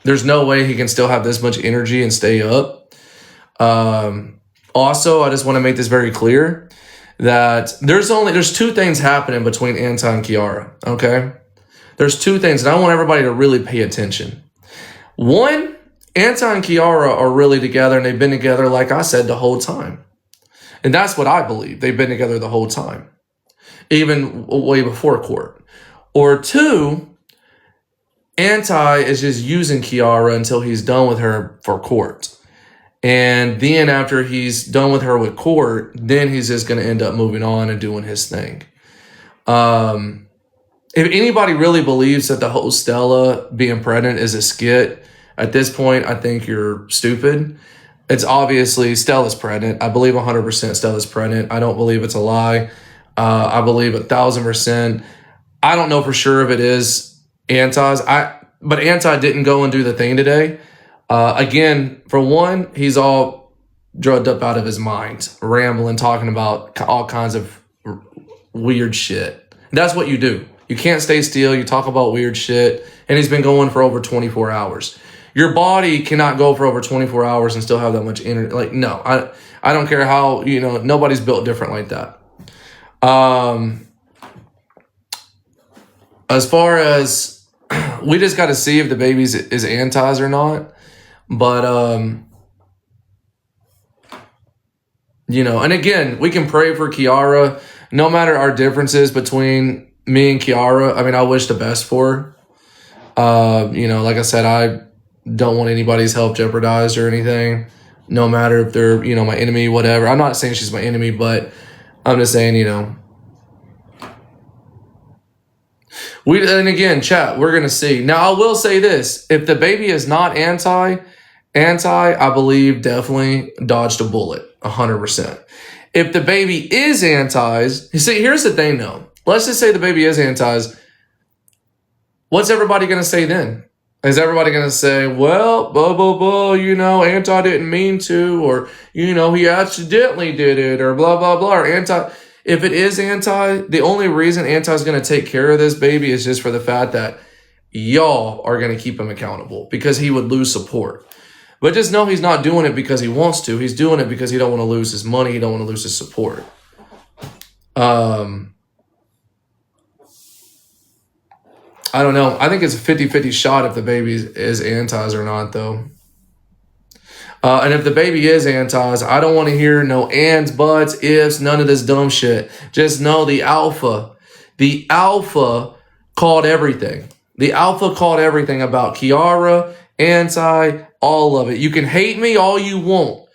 There's no way he can still have this much energy and stay up. Also, I just want to make this very clear that there's two things happening between Anti and Kiara, okay? There's two things, and I want everybody to really pay attention. One, Anti and Kiara are really together, and they've been together, like I said, the whole time. And that's what I believe. They've been together the whole time, even way before court. Or two, Anti is just using Kiara until he's done with her for court. And then after he's done with her with court, then he's just going to end up moving on and doing his thing. If anybody really believes that the whole Stella being pregnant is a skit, at this point, I think you're stupid. It's obviously Stella's pregnant. I believe 100% Stella's pregnant. I don't believe it's a lie. I believe 1,000%. I don't know for sure if it is Anti's. But Anti didn't go and do the thing today. Again, for one, he's all drugged up out of his mind, rambling, talking about all kinds of weird shit. That's what you do. You can't stay still. You talk about weird shit. And he's been going for over 24 hours. Your body cannot go for over 24 hours and still have that much energy. Like, no, I don't care how, nobody's built different like that. As far as, we just got to see if the baby is Anti's or not. But, and again, we can pray for Kiara. No matter our differences between me and Kiara, I mean, I wish the best for her. Like I said, I don't want anybody's health jeopardized or anything, no matter if they're, my enemy, whatever. I'm not saying she's my enemy, but I'm just saying, and again, chat, we're going to see. Now, I will say this. If the baby is not anti, I believe definitely dodged a bullet, 100%. If the baby is Anti's, you see, here's the thing, though. Let's just say the baby is Anti's. What's everybody going to say then? Is everybody going to say, well, Anti didn't mean to, or, he accidentally did it, or blah, blah, blah, or Anti. If it is Anti, the only reason Anti is going to take care of this baby is just for the fact that y'all are going to keep him accountable because he would lose support. But just know he's not doing it because he wants to. He's doing it because he don't want to lose his money. He don't want to lose his support. I don't know. I think it's a 50-50 shot if the baby is Anti's or not, though. And if the baby is Anti's, I don't want to hear no ands, buts, ifs, none of this dumb shit. Just know the Alpha called everything. The Alpha called everything about Kiara, Anti, all of it. You can hate me all you want.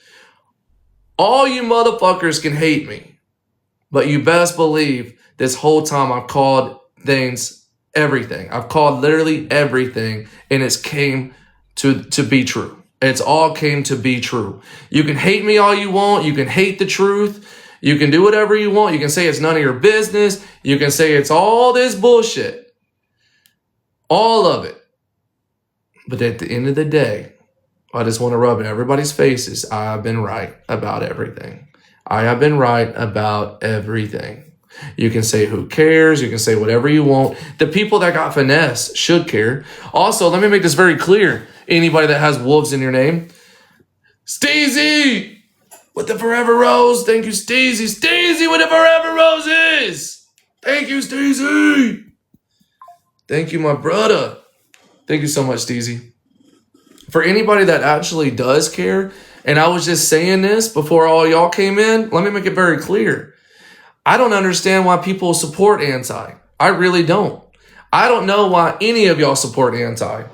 All you motherfuckers can hate me. But you best believe this whole time I've called things everything. I've called literally everything, and it's came to be true. It's all came to be true. You can hate me all you want. You can hate the truth. You can do whatever you want. You can say it's none of your business. You can say it's all this bullshit. All of it. But at the end of the day, I just want to rub in everybody's faces. I have been right about everything. I have been right about everything. You can say who cares. You can say whatever you want. The people that got finesse should care. Also, let me make this very clear. Anybody that has wolves in your name. Steezy with the Forever Rose. Thank you, Steezy. Steezy with the Forever Roses. Thank you, Steezy. Thank you, my brother. Thank you so much, Steezy. For anybody that actually does care, and I was just saying this before all y'all came in, let me make it very clear. I don't understand why people support Anti. I really don't. I don't know why any of y'all support Anti.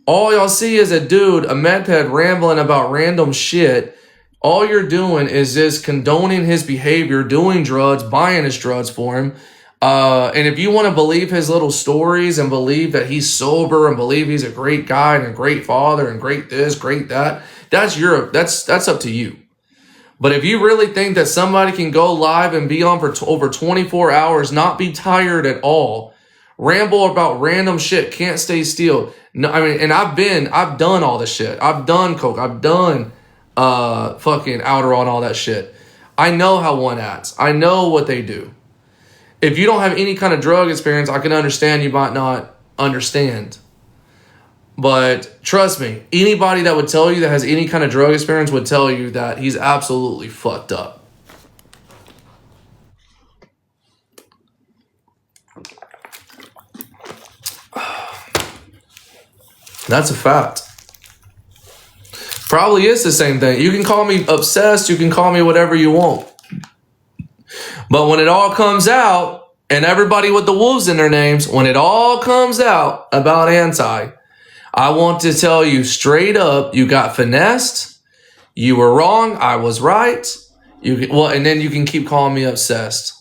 All y'all see is a dude, a meth head, rambling about random shit. All you're doing is just condoning his behavior, doing drugs, buying his drugs for him. And if you want to believe his little stories and believe that he's sober and believe he's a great guy and a great father and great this, great that, that's up to you. But if you really think that somebody can go live and be on for over 24 hours, not be tired at all, ramble about random shit, can't stay still. No, I mean, and I've done all this shit. I've done coke. I've done fucking Adderall and all that shit. I know how one acts. I know what they do. If you don't have any kind of drug experience, I can understand you might not understand. But trust me, anybody that would tell you that has any kind of drug experience would tell you that he's absolutely fucked up. That's a fact. Probably is the same thing. You can call me obsessed. You can call me whatever you want. But when it all comes out, and everybody with the wolves in their names, when it all comes out about Anti, I want to tell you straight up, you got finessed. You were wrong. I was right. And then you can keep calling me obsessed.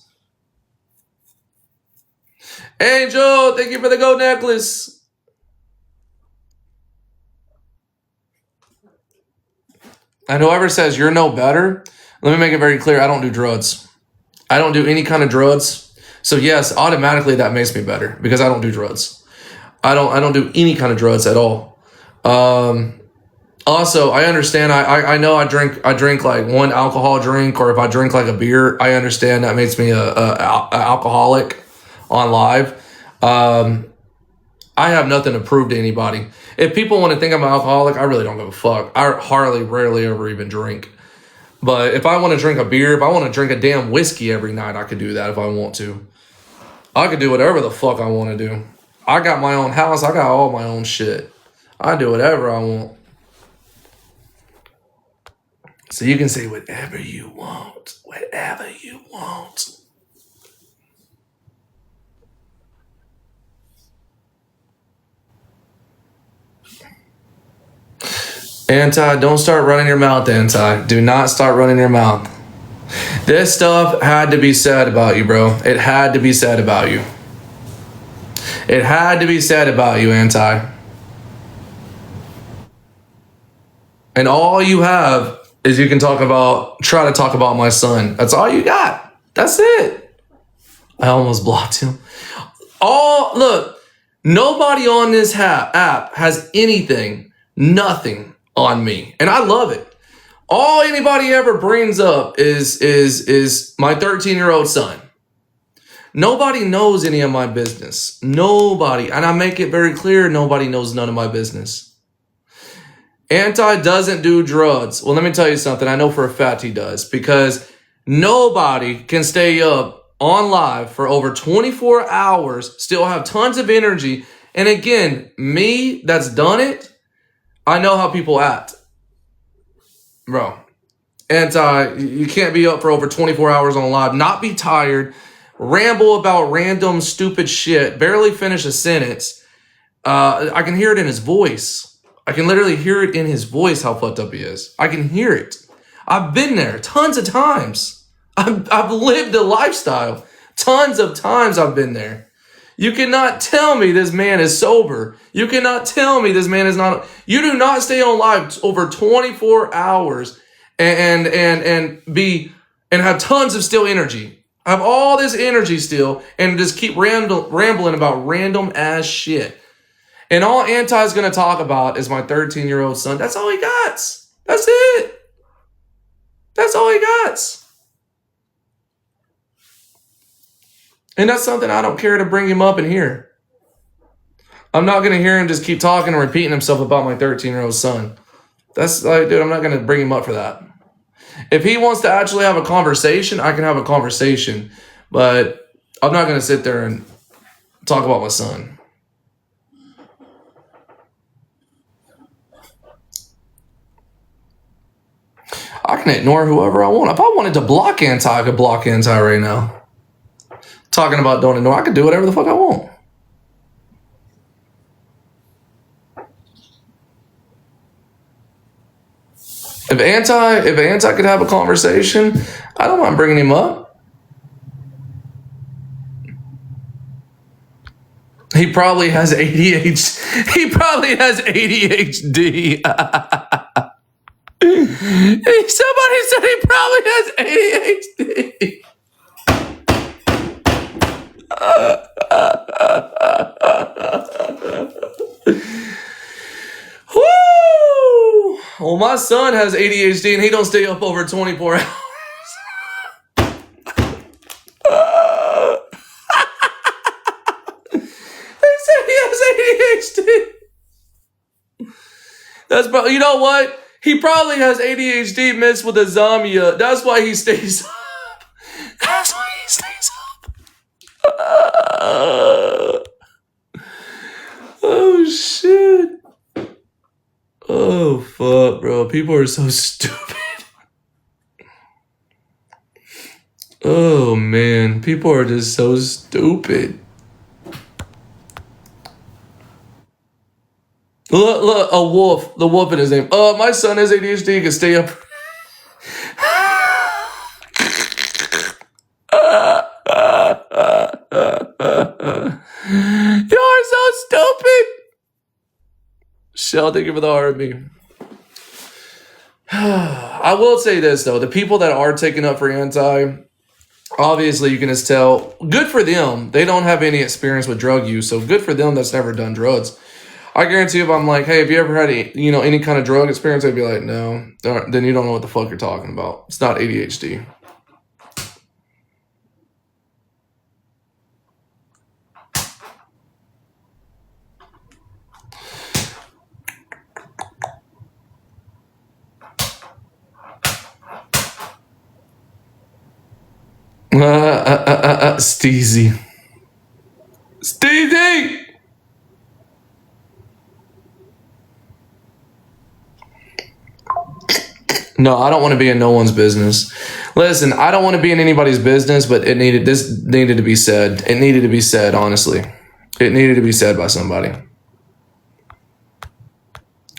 Angel, thank you for the gold necklace. And whoever says you're no better, let me make it very clear. I don't do drugs. I don't do any kind of drugs. So yes, automatically that makes me better because I don't do drugs. I don't do any kind of drugs at all. Also, I understand. I know I drink like one alcohol drink, or if I drink like a beer, I understand that makes me a alcoholic on live. I have nothing to prove to anybody. If people want to think I'm an alcoholic, I really don't give a fuck. I rarely ever even drink. But if I want to drink a beer, if I want to drink a damn whiskey every night, I could do that if I want to. I could do whatever the fuck I want to do. I got my own house. I got all my own shit. I do whatever I want. So you can say whatever you want. Whatever you want. Anti, don't start running your mouth, Anti. Do not start running your mouth. This stuff had to be said about you, bro. It had to be said about you. It had to be said about you, Anti. And all you have is you can try to talk about my son. That's all you got. That's it. I almost blocked him. Look, nobody on this app has nothing on me. And I love it. All anybody ever brings up is my 13-year-old son. Nobody knows any of my business. Nobody. And I make it very clear, nobody knows none of my business. Anti doesn't do drugs. Well, let me tell you something. I know for a fact he does, because nobody can stay up on live for over 24 hours, still have tons of energy. And again, me that's done it, I know how people act. Bro, Anti, you can't be up for over 24 hours on live, not be tired, ramble about random stupid shit, barely finish a sentence. I can hear it in his voice. I can literally hear it in his voice how fucked up he is. I can hear it. I've been there tons of times. I've lived a lifestyle. Tons of times I've been there. You cannot tell me this man is sober. You cannot tell me this man is not. You do not stay on live over 24 hours and have tons of still energy. I have all this energy still and just keep rambling about random ass shit. And all Anti is going to talk about is my 13-year-old son. That's all he got. That's it. That's all he got. And that's something I don't care to bring him up in here. I'm not going to hear him just keep talking and repeating himself about my 13-year-old son. That's like, dude, I'm not going to bring him up for that. If he wants to actually have a conversation, I can have a conversation. But I'm not going to sit there and talk about my son. I can ignore whoever I want. If I wanted to block Anti, I could block Anti right now. Talking about don't ignore, I could do whatever the fuck I want. If Anti could have a conversation, I don't mind bringing him up. He probably has ADHD. He probably has ADHD. Somebody said he probably has ADHD. Woo! Well, my son has ADHD and he don't stay up over 24 hours. They said he has ADHD. That's probably, you know what? He probably has ADHD mixed with insomnia. That's why he stays up. That's why he stays up. Oh, shit. Oh, fuck, bro. People are so stupid. Oh, man. People are just so stupid. Look, a wolf. The wolf in his name. My son has ADHD. He can stay up. You're so stupid. Shell, thank you for the heartbeat. I will say this, though. The people that are taking up for anti, obviously you can just tell, good for them. They don't have any experience with drug use, so good for them that's never done drugs. I guarantee if I'm like, hey, have you ever had any kind of drug experience? They'd be like, no. Then you don't know what the fuck you're talking about. It's not ADHD. Steezy. Steezy! No, I don't want to be in no one's business. Listen, I don't want to be in anybody's business, but this needed to be said. It needed to be said, honestly. It needed to be said by somebody.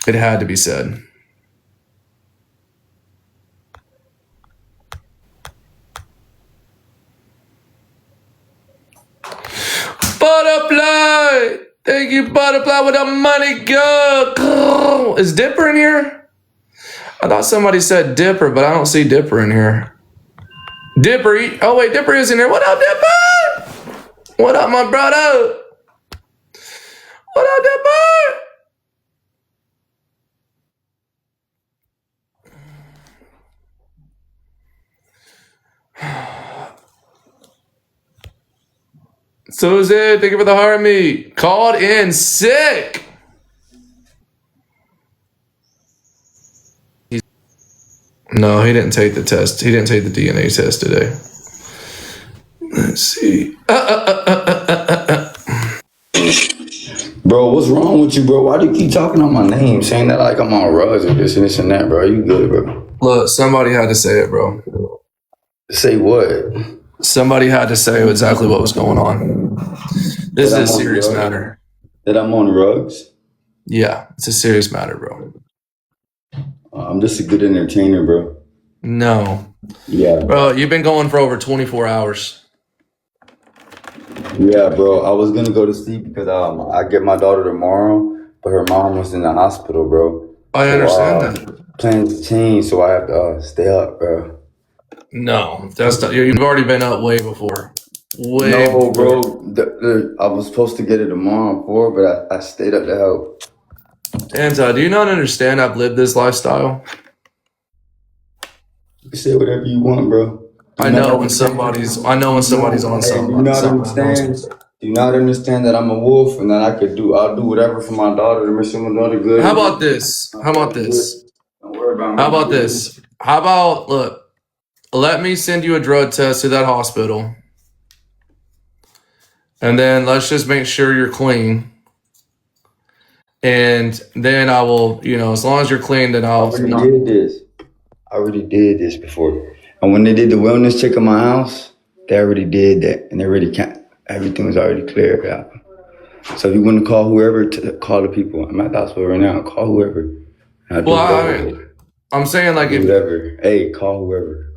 It had to be said. Butterfly! Thank you, Butterfly, with the money go. Is Dipper in here? I thought somebody said Dipper, but I don't see Dipper in here. Dipper, oh wait, Dipper is in here. What up, Dipper? What up, my brother? What up, Dipper? Susan, thank you for the heartbeat. Called in sick. No, he didn't take the test. He didn't take the DNA test today. Let's see. Bro, what's wrong with you, bro? Why do you keep talking on my name, saying that like I'm on rugs or this and this and that, bro? You good, bro? Look, somebody had to say it, bro. Say what? Somebody had to say exactly what was going on. This is a serious matter. That I'm on rugs? Yeah, it's a serious matter, bro. I'm just a good entertainer, bro. No. Yeah. Bro, you've been going for over 24 hours. Yeah, bro. I was going to go to sleep because I get my daughter tomorrow, but her mom was in the hospital, bro. I understand that. Plans change, so I have to stay up, bro. No, that's not. You've already been up way before. No, bro. I was supposed to get it tomorrow before, but I stayed up to help. Anti, do you not understand I've lived this lifestyle? You can say whatever you want, bro. I know when somebody's on something. Do you not understand that I'm a wolf and that I'll do whatever for my daughter to make sure my daughter good? How about this? Don't worry about me. How about this? How about, look, let me send you a drug test to that hospital. And then let's just make sure you're clean. And then I will, as long as you're clean, then I'll. I already did this before. And when they did the wellness check in my house, they already did that. And they already everything was already cleared out. So if you want to call whoever, call the people. I'm at the hospital right now. Call whoever. I'm saying like whatever. Hey, call whoever.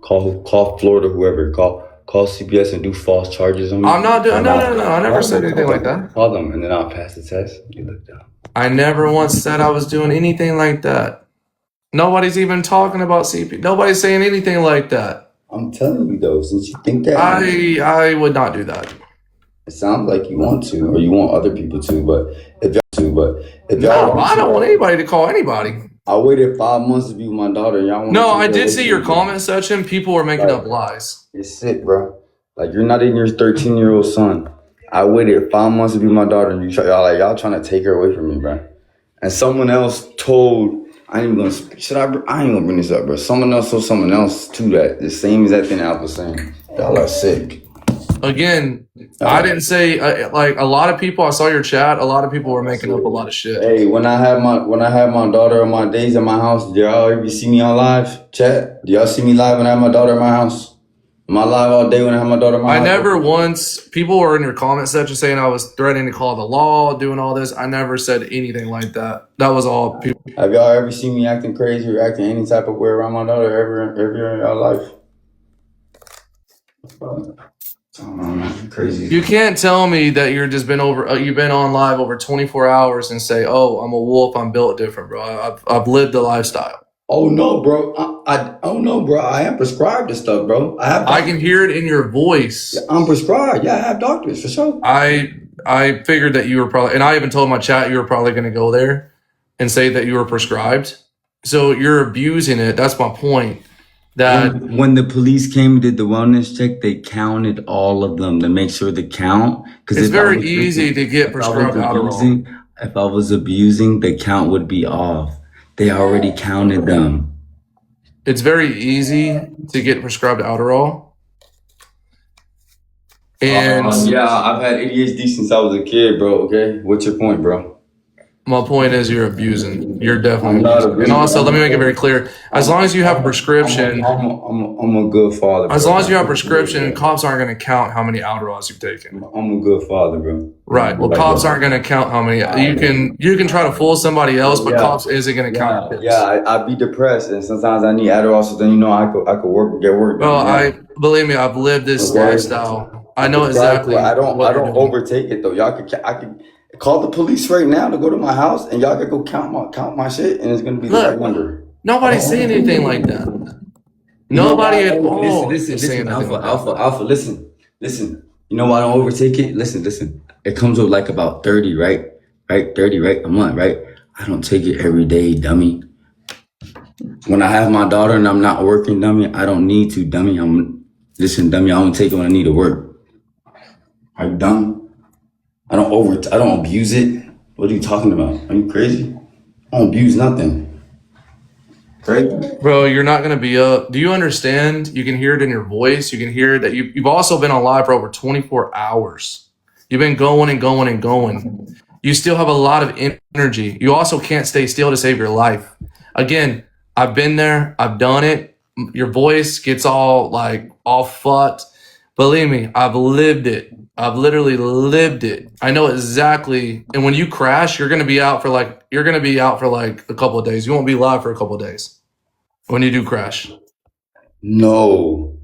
Call Florida, whoever. Call CPS and do false charges on me. I'm not doing. No. I never said anything like that. Call them and then I'll pass the test. You look down. I never once said I was doing anything like that. Nobody's even talking about CP. Nobody's saying anything like that. I'm telling you though, since you think that, I would not do that. It sounds like you want to, or you want other people to, but if I don't want anybody to call anybody. I waited 5 months to be with my daughter. Y'all no, I did see your comment section. People were making up lies. It's sick, bro. Like you're not even your 13-year-old son. I waited 5 months to be with my daughter, and y'all trying to take her away from me, bro. and someone else told. I ain't even gonna. Should I? I ain't gonna bring this up, bro. Someone else told someone else too that the same exact thing I was saying. Y'all are sick. Again, I didn't say like a lot of people. I saw your chat. A lot of people were making up a lot of shit. Hey, when I had my daughter on my days at my house, do y'all ever see me on live chat? Do y'all see me live when I have my daughter at my house? Am I live all day when I have my daughter at my house? I never once. People were in your comment section saying I was threatening to call the law, doing all this. I never said anything like that. That was all people. Have y'all ever seen me acting crazy or acting any type of way around my daughter ever in y'all life? I don't know, man. Crazy. You can't tell me that you've been on live over 24 hours and say, "Oh, I'm a wolf. I'm built different, bro. I've lived the lifestyle." Oh no, bro. I am prescribed to stuff, bro. I can hear it in your voice. Yeah, I'm prescribed. Yeah, I have doctors for sure. I figured that you were probably, and I even told my chat you were probably going to go there and say that you were prescribed. So you're abusing it. That's my point. That when the police came and did the wellness check, they counted all of them to make sure the count. Because it's very easy to get prescribed Adderall. If I was abusing, the count would be off. They already counted them. It's very easy to get prescribed Adderall. And yeah, I've had ADHD since I was a kid, bro. Okay, what's your point, bro? My point is you're abusing. You're definitely abusing. And also, let me make it very clear. As long as you have a prescription. I'm a good father, bro. As long as you have a prescription, cops aren't going to count how many Adderalls you've taken. I'm a good father, bro. Right. Well, cops aren't going to count how many. You can try to fool somebody else, but cops isn't going to count. I'd be depressed, and sometimes I need Adderall, so then I could get work. Well, believe me, I've lived this lifestyle. I know exactly. I don't overtake it though. I could call the police right now to go to my house, and y'all could go count my shit, and it's gonna be the right number. Nobody's saying anything like that. Nobody at all. Listen, Alpha. Listen. You know why I don't overtake it? Listen. It comes with like about 30, right? Right, 30, right, a month, right? I don't take it every day, dummy. When I have my daughter and I'm not working, dummy, I don't need to, dummy. Dummy, I don't take it when I need to work. Are you dumb? I don't abuse it. What are you talking about? Are you crazy? I don't abuse nothing. Crazy? Bro, you're not going to be up. Do you understand? You can hear it in your voice. You can hear that you've also been on live for over 24 hours. You've been going and going and going. You still have a lot of energy. You also can't stay still to save your life. Again, I've been there. I've done it. Your voice gets all fucked. Believe me, I've lived it. I've literally lived it. I know exactly. And when you crash, you're gonna be out for like a couple of days. You won't be live for a couple of days when you do crash. No.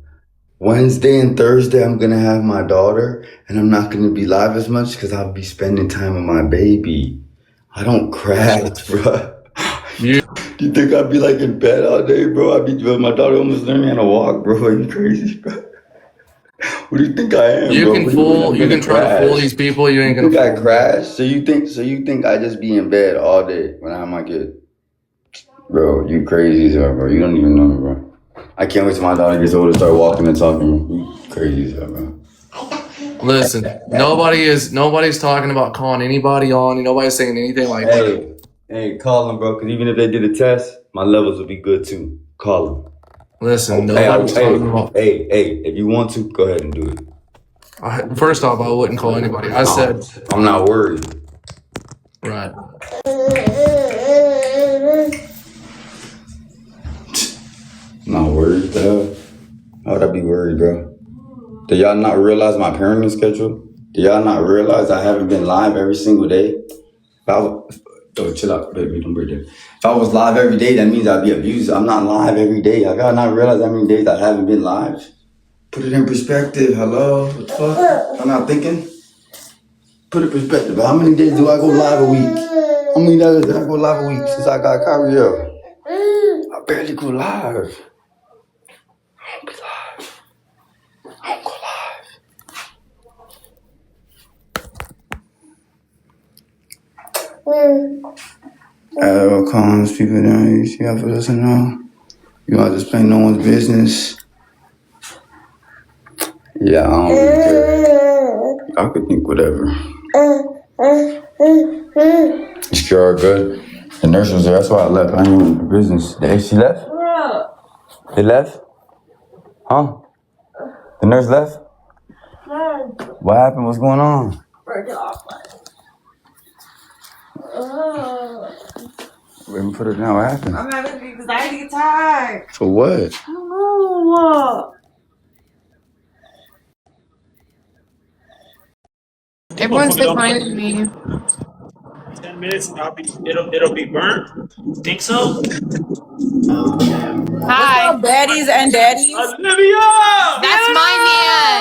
Wednesday and Thursday, I'm gonna have my daughter, and I'm not gonna be live as much because I'll be spending time with my baby. I don't crash, bro. You think I'd be like in bed all day, bro? My daughter almost learned how to walk, bro. Are you crazy, bro? What do you think I am? You can try to fool these people. You ain't gonna. You think I crash? So you think I just be in bed all day when I have my kid? Bro, you crazy as hell, bro. You don't even know me, bro. I can't wait till my daughter gets older to start walking and talking. You crazy as hell, bro. Listen, nobody's talking about calling anybody on. Nobody's saying anything like that. Hey, call them, bro. Because even if they did a test, my levels would be good too. Call them. Listen, hey, if you want to, go ahead and do it. First off, I wouldn't call anybody. I said I'm not worried. Right. Not worried, though. How would I be worried, bro? Do y'all not realize my parenting schedule? Do y'all not realize I haven't been live every single day? Chill out, baby. Don't break it. If I was live every day, that means I'd be abused. I'm not live every day. I gotta not realize how many days I haven't been live. Put it in perspective. Hello? What the fuck? I'm not thinking. Put it in perspective. How many days do I go live a week? How many days did I go live a week since I got Kyrie? I barely go live. I don't be live. I don't go live. Calms people down. You see how for us to know? You want to just play no one's business? Yeah, I don't really care. I could think whatever. You sure are good? The nurse was there. That's why I left. I ain't in the business. She left? They left? Huh? The nurse left? What happened? What's going on? Let me put her down. What happened? I'm having anxiety attack. For what? I don't know. Everyone's declining me. 10 minutes and it'll be burnt. Think so? Hi. Baddies and daddies. Olivia! That's my man.